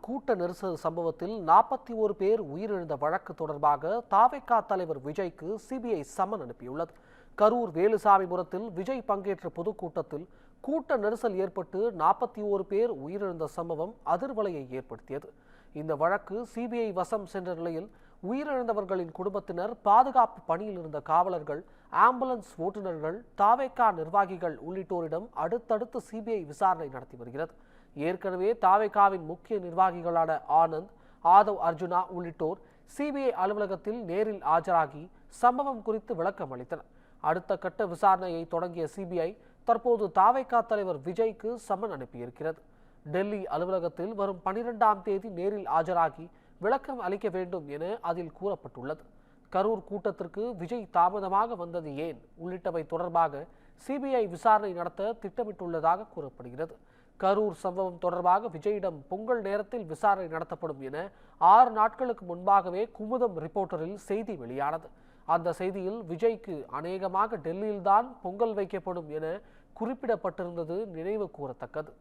கூட்ட நெரிசல் சம்பவத்தில் 41 பேர் உயிரிழந்த வழக்கு தொடர்பாக தாவேகா தலைவர் விஜய்க்கு சிபிஐ சம்மன் அனுப்பியுள்ளது. கரூர் வேலுசாமிபுரத்தில் விஜய் பங்கேற்ற பொதுக்கூட்டத்தில் கூட்ட நெரிசல் ஏற்பட்டு 41 பேர் உயிரிழந்த சம்பவம் அதிர்வலையை ஏற்படுத்தியது. இந்த வழக்கு சிபிஐ வசம் சென்ற நிலையில் உயிரிழந்தவர்களின் குடும்பத்தினர், பாதுகாப்பு பணியில் இருந்த காவலர்கள், ஆம்புலன்ஸ் ஓட்டுநர்கள், தாவேகா நிர்வாகிகள் உள்ளிட்டோரிடம் அடுத்தடுத்து சிபிஐ விசாரணை நடத்தி வருகிறது. ஏற்கனவே தாவேகாவின் முக்கிய நிர்வாகிகளான ஆனந்த், ஆதவ் அர்ஜுனா உள்ளிட்டோர் சிபிஐ அலுவலகத்தில் நேரில் ஆஜராகி சம்பவம் குறித்து விளக்கம் அளித்தனர். அடுத்த கட்ட விசாரணையை தொடங்கிய சிபிஐ தற்போது தாவேகா தலைவர் விஜய்க்கு சம்மன் அனுப்பியிருக்கிறது. டெல்லி அலுவலகத்தில் வரும் 12ஆம் தேதி நேரில் ஆஜராகி விளக்கம் அளிக்க வேண்டும் என அதில் கூறப்பட்டுள்ளது. கரூர் கூட்டத்திற்கு விஜய் தாமதமாக வந்தது ஏன் உள்ளிட்டவை தொடர்பாக சிபிஐ விசாரணை நடத்த திட்டமிட்டுள்ளதாக கூறப்படுகிறது. கரூர் சம்பவம் தொடர்பாக விஜயிடம் பொங்கல் நேரத்தில் விசாரணை நடத்தப்படும் என 6 நாட்களுக்கு முன்பாகவே குமுதம் ரிப்போர்ட்டரில் செய்தி வெளியானது. அந்த செய்தியில் விஜய்க்கு அநேகமாக டெல்லியில்தான் பொங்கல் வைக்கப்படும் என குறிப்பிடப்பட்டிருந்தது நினைவு கூறத்தக்கது.